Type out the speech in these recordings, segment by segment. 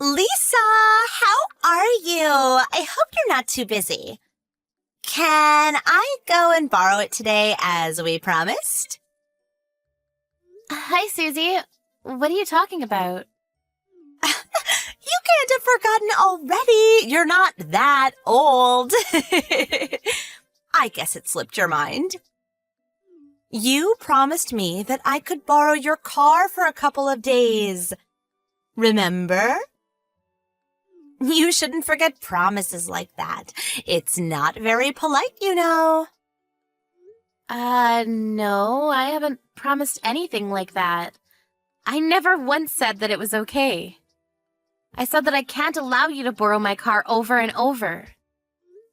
Lisa, how are you? I hope you're not too busy. Can I go and borrow it today as we promised? Hi, Susie. What are you talking about? You can't have forgotten already. You're not that old. I guess it slipped your mind. You promised me that I could borrow your car for a couple of days. Remember? You shouldn't forget promises like that. It's not very polite, you know. No, I haven't promised anything like that. I never once said that it was okay. I said that I can't allow you to borrow my car over and over.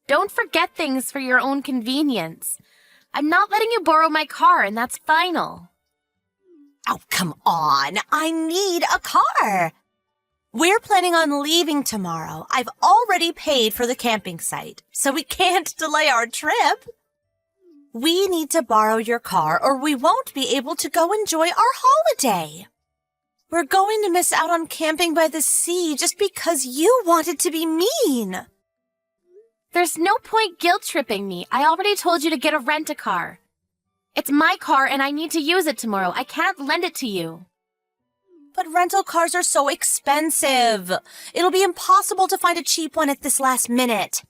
Don't forget things for your own convenience. I'm not letting you borrow my car, and that's final. Oh, come on. I need a car. We're planning on leaving tomorrow. I've already paid for the camping site, so we can't delay our trip. We need to borrow your car or we won't be able to go enjoy our holiday. We're going to miss out on camping by the sea just because you wanted to be mean. There's no point guilt-tripping me. I already told you to get a rent-a-car. It's my car and I need to use it tomorrow. I can't lend it to you. But rental cars are so expensive. It'll be impossible to find a cheap one at this last minute.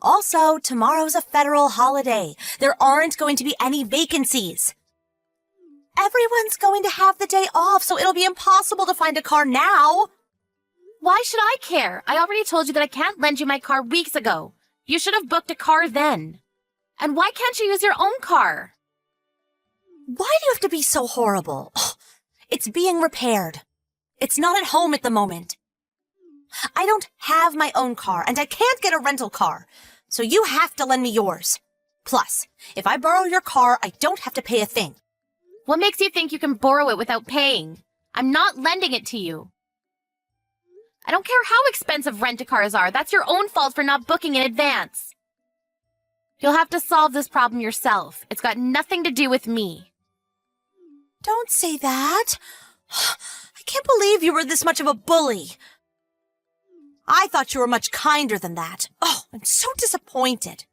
Also, tomorrow's a federal holiday. There aren't going to be any vacancies. Everyone's going to have the day off, so it'll be impossible to find a car now. Why should I care? I already told you that I can't lend you my car weeks ago. You should have booked a car then. And why can't you use your own car? Why do you have to be so horrible? It's being repaired. It's not at home at the moment. I don't have my own car, and I can't get a rental car, so you have to lend me yours. Plus, if I borrow your car, I don't have to pay a thing. What makes you think you can borrow it without paying? I'm not lending it to you. I don't care how expensive rent-a-cars are. That's your own fault for not booking in advance. You'll have to solve this problem yourself. It's got nothing to do with me. Don't say that. I can't believe you were this much of a bully. I thought you were much kinder than that. Oh, I'm so disappointed.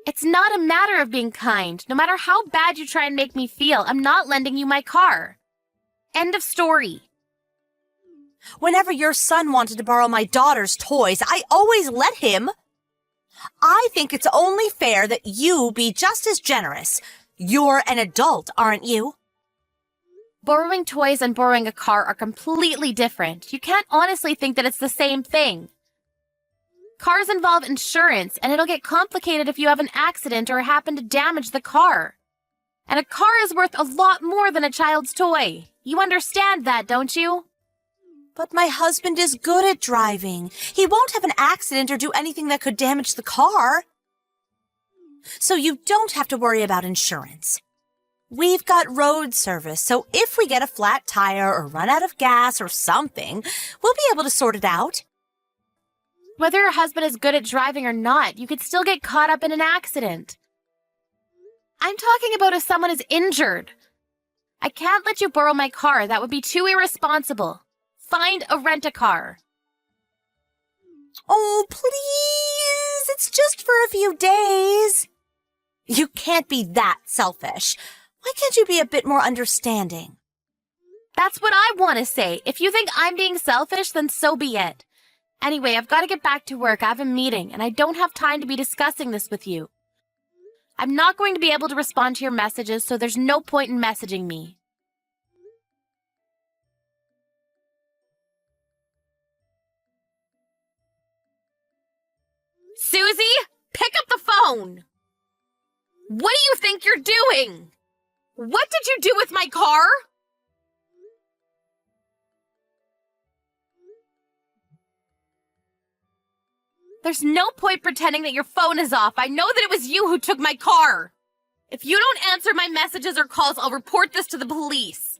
It's not a matter of being kind. No matter how bad you try and make me feel, I'm not lending you my car. End of story. Whenever your son wanted to borrow my daughter's toys, I always let him. I think it's only fair that you be just as generous. You're an adult, aren't you? Borrowing toys and borrowing a car are completely different. You can't honestly think that it's the same thing. Cars involve insurance, and it'll get complicated if you have an accident or happen to damage the car. And a car is worth a lot more than a child's toy. You understand that, don't you? But my husband is good at driving. He won't have an accident or do anything that could damage the car. So you don't have to worry about insurance. We've got road service, so if we get a flat tire or run out of gas or something, we'll be able to sort it out. Whether your husband is good at driving or not, you could still get caught up in an accident. I'm talking about if someone is injured. I can't let you borrow my car. That would be too irresponsible. Find a rent-a-car. Oh, please! It's just for a few days. You can't be that selfish. Why can't you be a bit more understanding? That's what I want to say. If you think I'm being selfish, then so be it. Anyway, I've got to get back to work. I have a meeting, and I don't have time to be discussing this with you. I'm not going to be able to respond to your messages, so there's no point in messaging me. Susie, pick up the phone! What do you think you're doing? What did you do with my car? There's no point pretending that your phone is off. I know that it was you who took my car. If you don't answer my messages or calls, I'll report this to the police.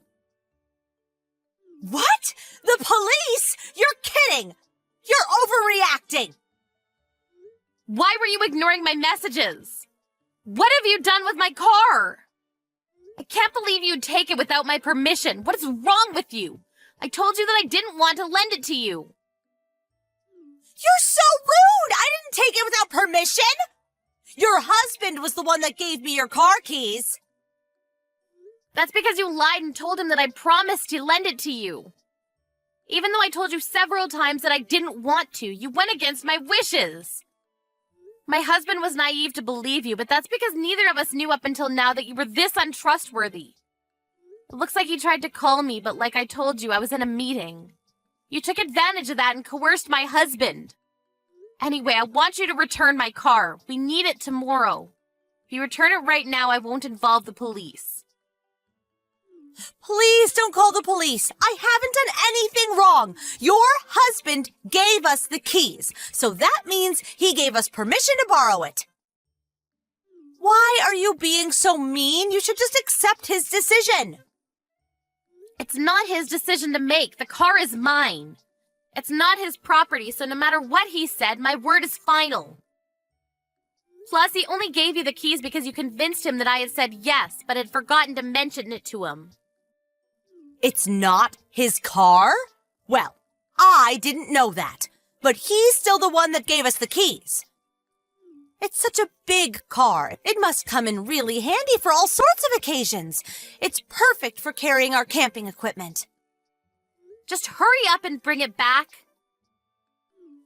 What? The police? You're kidding! You're overreacting! Why were you ignoring my messages? What have you done with my car? I can't believe you'd take it without my permission. What is wrong with you? I told you that I didn't want to lend it to you. You're so rude! I didn't take it without permission! Your husband was the one that gave me your car keys. That's because you lied and told him that I promised to lend it to you. Even though I told you several times that I didn't want to, you went against my wishes. My husband was naive to believe you, but that's because neither of us knew up until now that you were this untrustworthy. It looks like you tried to call me, but like I told you, I was in a meeting. You took advantage of that and coerced my husband. Anyway, I want you to return my car. We need it tomorrow. If you return it right now, I won't involve the police. Please don't call the police. I haven't done anything wrong. Your husband gave us the keys, so that means he gave us permission to borrow it. Why are you being so mean? You should just accept his decision. It's not his decision to make. The car is mine. It's not his property, so no matter what he said, my word is final. Plus, he only gave you the keys because you convinced him that I had said yes, but had forgotten to mention it to him. It's not his car? Well, I didn't know that, but he's still the one that gave us the keys. It's such a big car. It must come in really handy for all sorts of occasions. It's perfect for carrying our camping equipment. Just hurry up and bring it back.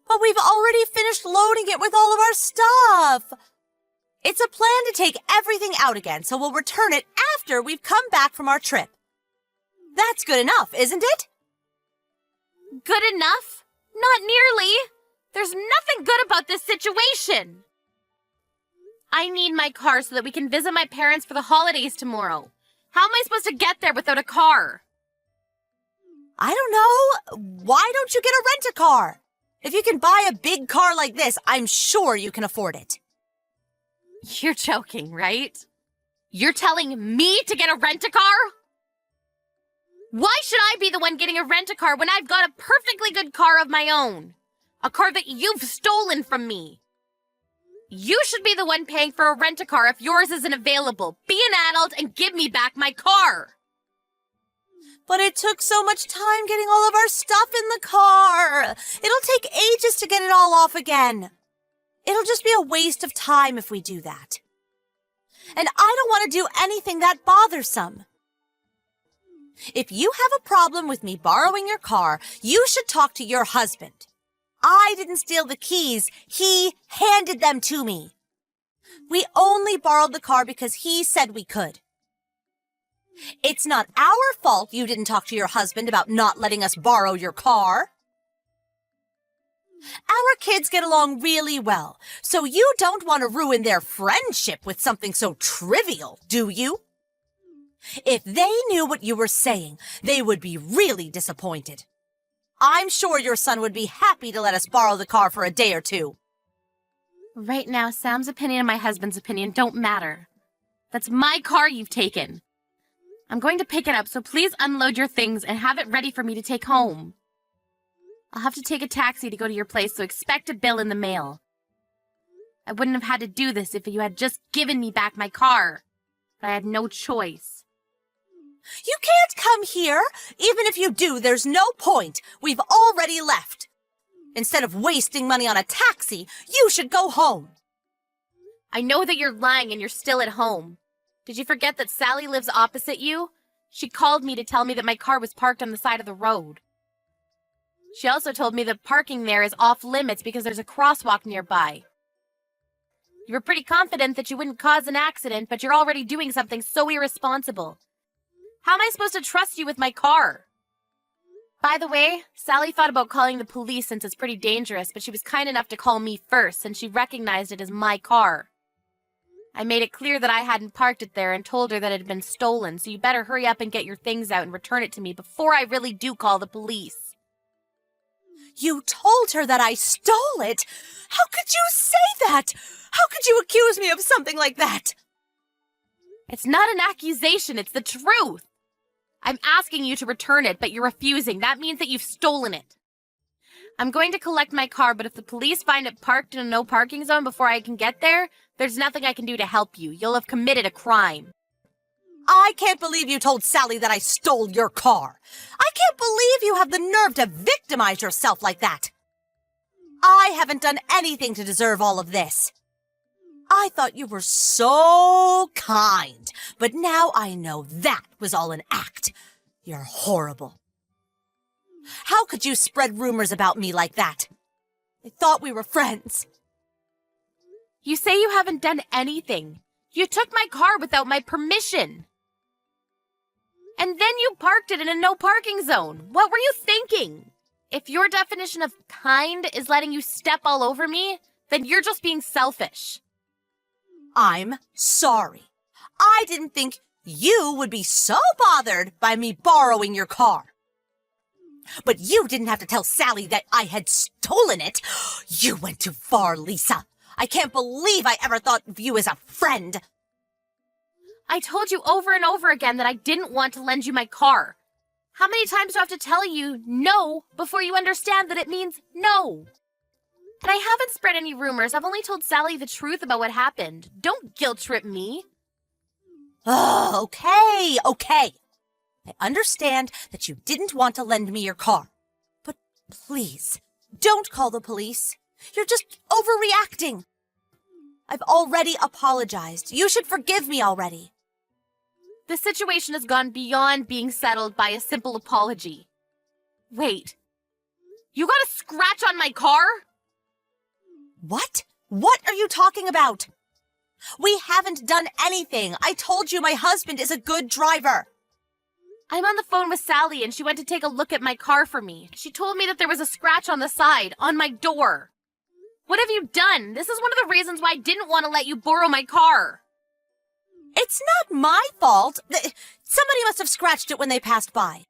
But we've already finished loading it with all of our stuff. It's a plan to take everything out again, so we'll return it after we've come back from our trip. That's good enough, isn't it? Good enough? Not nearly. There's nothing good about this situation. I need my car so that we can visit my parents for the holidays tomorrow. How am I supposed to get there without a car? I don't know. Why don't you get a rent-a-car? If you can buy a big car like this, I'm sure you can afford it. You're joking, right? You're telling me to get a rent-a-car? Why should I be the one getting a rent-a-car when I've got a perfectly good car of my own? A car that you've stolen from me. You should be the one paying for a rent-a-car if yours isn't available. Be an adult and give me back my car. But it took so much time getting all of our stuff in the car. It'll take ages to get it all off again. It'll just be a waste of time if we do that. And I don't want to do anything that bothersome. If you have a problem with me borrowing your car, you should talk to your husband. I didn't steal the keys. He handed them to me. We only borrowed the car because he said we could. It's not our fault you didn't talk to your husband about not letting us borrow your car. Our kids get along really well, so you don't want to ruin their friendship with something so trivial, do you? If they knew what you were saying, they would be really disappointed. I'm sure your son would be happy to let us borrow the car for a day or two. Right now, Sam's opinion and my husband's opinion don't matter. That's my car you've taken. I'm going to pick it up, so please unload your things and have it ready for me to take home. I'll have to take a taxi to go to your place, so expect a bill in the mail. I wouldn't have had to do this if you had just given me back my car, but I had no choice. You can't come here. Even if you do, there's no point. We've already left. Instead of wasting money on a taxi, you should go home. I know that you're lying and you're still at home. Did you forget that Sally lives opposite you? She called me to tell me that my car was parked on the side of the road. She also told me that parking there is off limits because there's a crosswalk nearby. You were pretty confident that you wouldn't cause an accident, but you're already doing something so irresponsible. How am I supposed to trust you with my car? By the way, Sally thought about calling the police since it's pretty dangerous, but she was kind enough to call me first since she recognized it as my car. I made it clear that I hadn't parked it there and told her that it had been stolen, so you better hurry up and get your things out and return it to me before I really do call the police. You told her that I stole it? How could you say that? How could you accuse me of something like that? It's not an accusation, it's the truth. I'm asking you to return it, but you're refusing. That means that you've stolen it. I'm going to collect my car, but if the police find it parked in a no parking zone before I can get there, there's nothing I can do to help you. You'll have committed a crime. I can't believe you told Sally that I stole your car. I can't believe you have the nerve to victimize yourself like that. I haven't done anything to deserve all of this. I thought you were so kind, but now I know that was all an act. You're horrible. How could you spread rumors about me like that? I thought we were friends. You say you haven't done anything. You took my car without my permission. And then you parked it in a no parking zone. What were you thinking? If your definition of kind is letting you step all over me, then you're just being selfish. I'm sorry. I didn't think you would be so bothered by me borrowing your car. But you didn't have to tell Sally that I had stolen it. You went too far, Lisa. I can't believe I ever thought of you as a friend. I told you over and over again that I didn't want to lend you my car. How many times do I have to tell you no before you understand that it means no? And I haven't spread any rumors. I've only told Sally the truth about what happened. Don't guilt trip me. Oh, okay. I understand that you didn't want to lend me your car. But please, don't call the police. You're just overreacting. I've already apologized. You should forgive me already. The situation has gone beyond being settled by a simple apology. Wait. You got a scratch on my car? What? What are you talking about? We haven't done anything. I told you my husband is a good driver. I'm on the phone with Sally and she went to take a look at my car for me. She told me that there was a scratch on the side, on my door. What have you done? This is one of the reasons why I didn't want to let you borrow my car. It's not my fault. Somebody must have scratched it when they passed by.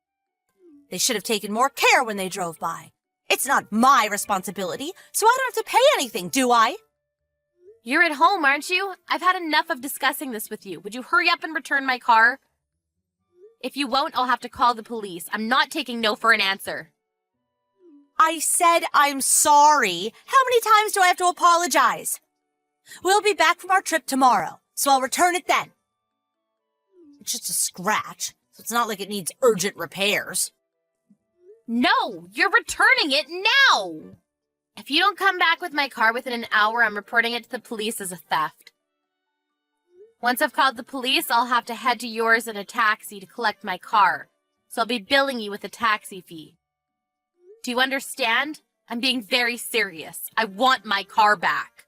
They should have taken more care when they drove by. It's not my responsibility, so I don't have to pay anything, do I? You're at home, aren't you? I've had enough of discussing this with you. Would you hurry up and return my car? If you won't, I'll have to call the police. I'm not taking no for an answer. I said I'm sorry. How many times do I have to apologize? We'll be back from our trip tomorrow, so I'll return it then. It's just a scratch, so it's not like it needs urgent repairs. No, you're returning it now! If you don't come back with my car within an hour, I'm reporting it to the police as a theft. Once I've called the police, I'll have to head to yours in a taxi to collect my car, so I'll be billing you with a taxi fee. Do you understand? I'm being very serious. I want my car back.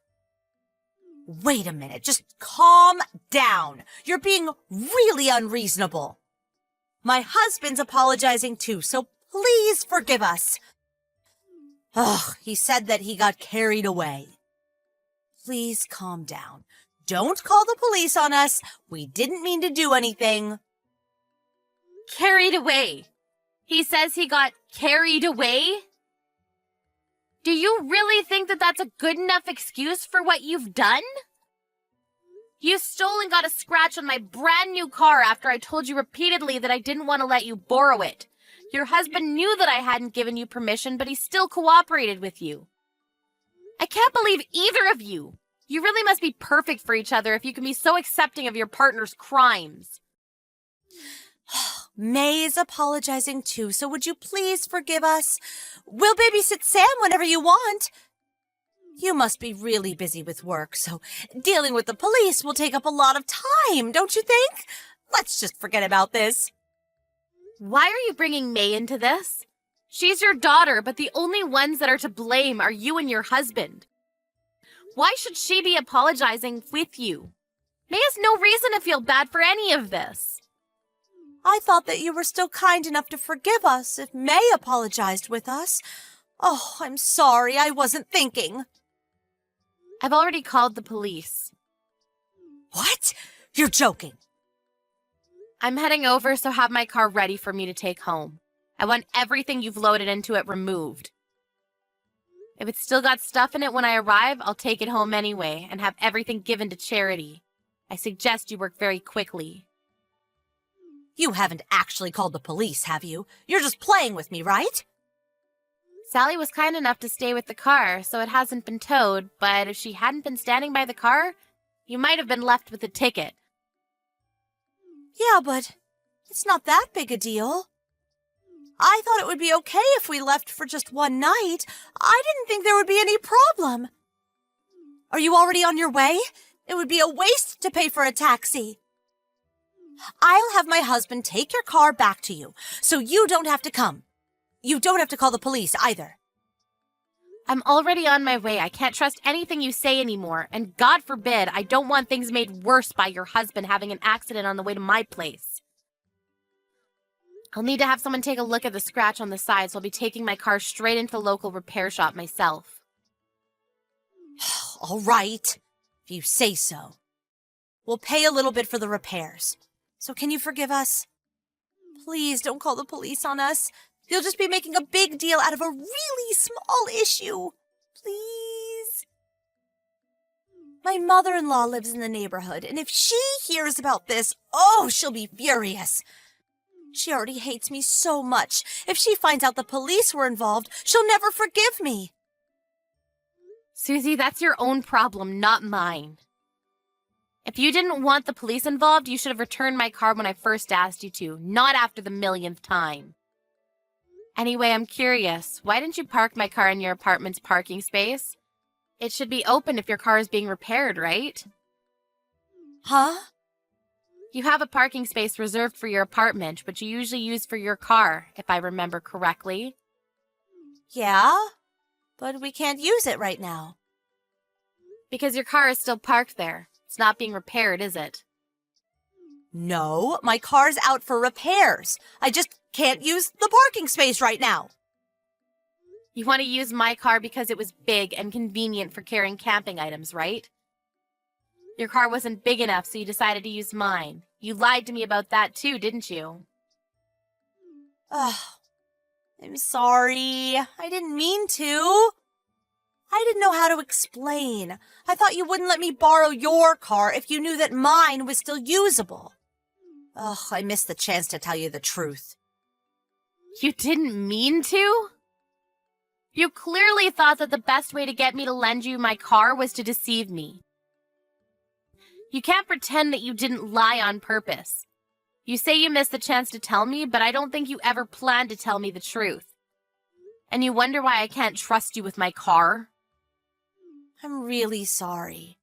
Wait a minute, just calm down. You're being really unreasonable. My husband's apologizing too, so please forgive us. Ugh, he said that he got carried away. Please calm down. Don't call the police on us. We didn't mean to do anything. Carried away. He says he got carried away? Do you really think that that's a good enough excuse for what you've done? You stole and got a scratch on my brand new car after I told you repeatedly that I didn't want to let you borrow it. Your husband knew that I hadn't given you permission, but he still cooperated with you. I can't believe either of you. You really must be perfect for each other if you can be so accepting of your partner's crimes. May is apologizing too, so would you please forgive us? We'll babysit Sam whenever you want. You must be really busy with work, so dealing with the police will take up a lot of time, don't you think? Let's just forget about this. Why are you bringing May into this? She's your daughter, but the only ones that are to blame are you and your husband. Why should she be apologizing with you? May has no reason to feel bad for any of this. I thought that you were still kind enough to forgive us if May apologized with us. Oh, I'm sorry, I wasn't thinking. I've already called the police. What? You're joking. I'm heading over, so have my car ready for me to take home. I want everything you've loaded into it removed. If it's still got stuff in it when I arrive, I'll take it home anyway and have everything given to charity. I suggest you work very quickly. You haven't actually called the police, have you? You're just playing with me, right? Sally was kind enough to stay with the car, so it hasn't been towed, but if she hadn't been standing by the car, you might have been left with a ticket. Yeah, but it's not that big a deal. I thought it would be okay if we left for just one night. I didn't think there would be any problem. Are you already on your way? It would be a waste to pay for a taxi. I'll have my husband take your car back to you, so you don't have to come. You don't have to call the police either. I'm already on my way. I can't trust anything you say anymore. And God forbid, I don't want things made worse by your husband having an accident on the way to my place. I'll need to have someone take a look at the scratch on the side, so I'll be taking my car straight into the local repair shop myself. All right, if you say so. We'll pay a little bit for the repairs. So can you forgive us? Please don't call the police on us. You'll just be making a big deal out of a really small issue. Please. My mother-in-law lives in the neighborhood, and if she hears about this, she'll be furious. She already hates me so much. If she finds out the police were involved, she'll never forgive me. Susie, that's your own problem, not mine. If you didn't want the police involved, you should have returned my car when I first asked you to, not after the millionth time. Anyway, I'm curious. Why didn't you park my car in your apartment's parking space? It should be open if your car is being repaired, right? Huh? You have a parking space reserved for your apartment, which you usually use for your car, if I remember correctly. Yeah, but we can't use it right now. Because your car is still parked there. It's not being repaired, is it? No, my car's out for repairs. I just can't use the parking space right now. You want to use my car because it was big and convenient for carrying camping items, right? Your car wasn't big enough, so you decided to use mine. You lied to me about that too, didn't you? I'm sorry. I didn't mean to. I didn't know how to explain. I thought you wouldn't let me borrow your car if you knew that mine was still usable. I missed the chance to tell you the truth. You didn't mean to? You clearly thought that the best way to get me to lend you my car was to deceive me. You can't pretend that you didn't lie on purpose. You say you missed the chance to tell me, but I don't think you ever planned to tell me the truth. And you wonder why I can't trust you with my car? I'm really sorry.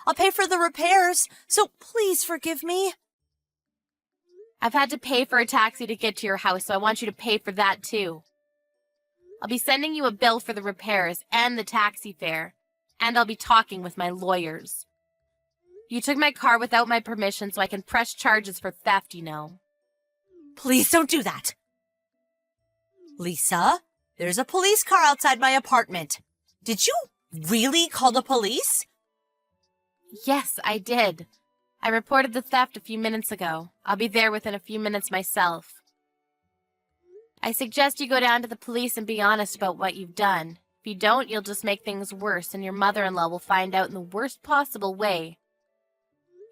I'll pay for the repairs, so please forgive me. I've had to pay for a taxi to get to your house, so I want you to pay for that too. I'll be sending you a bill for the repairs and the taxi fare, and I'll be talking with my lawyers. You took my car without my permission, so I can press charges for theft, you know. Please don't do that. Lisa, there's a police car outside my apartment. Did you really call the police? Yes, I did. I reported the theft a few minutes ago. I'll be there within a few minutes myself. I suggest you go down to the police and be honest about what you've done. If you don't, you'll just make things worse, and your mother-in-law will find out in the worst possible way.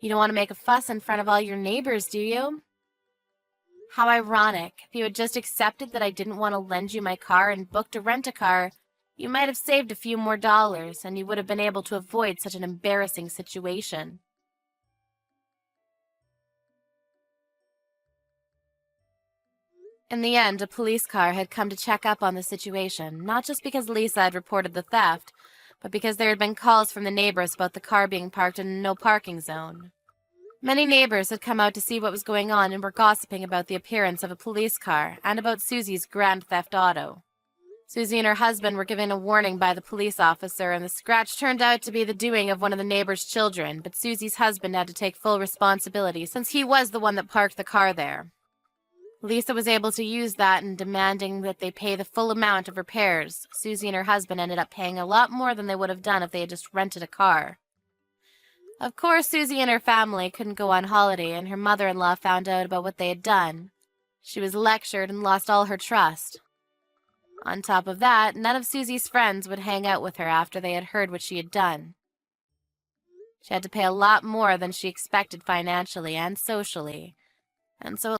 You don't want to make a fuss in front of all your neighbors, do you? How ironic. If you had just accepted that I didn't want to lend you my car and booked a rent-a-car, you might have saved a few more dollars, and you would have been able to avoid such an embarrassing situation. In the end, a police car had come to check up on the situation, not just because Lisa had reported the theft, but because there had been calls from the neighbors about the car being parked in a no-parking zone. Many neighbors had come out to see what was going on and were gossiping about the appearance of a police car and about Susie's grand theft auto. Susie and her husband were given a warning by the police officer, and the scratch turned out to be the doing of one of the neighbor's children, but Susie's husband had to take full responsibility since he was the one that parked the car there. Lisa was able to use that in demanding that they pay the full amount of repairs. Susie and her husband ended up paying a lot more than they would have done if they had just rented a car. Of course, Susie and her family couldn't go on holiday, and her mother-in-law found out about what they had done. She was lectured and lost all her trust. On top of that, none of Susie's friends would hang out with her after they had heard what she had done. She had to pay a lot more than she expected financially and socially, and so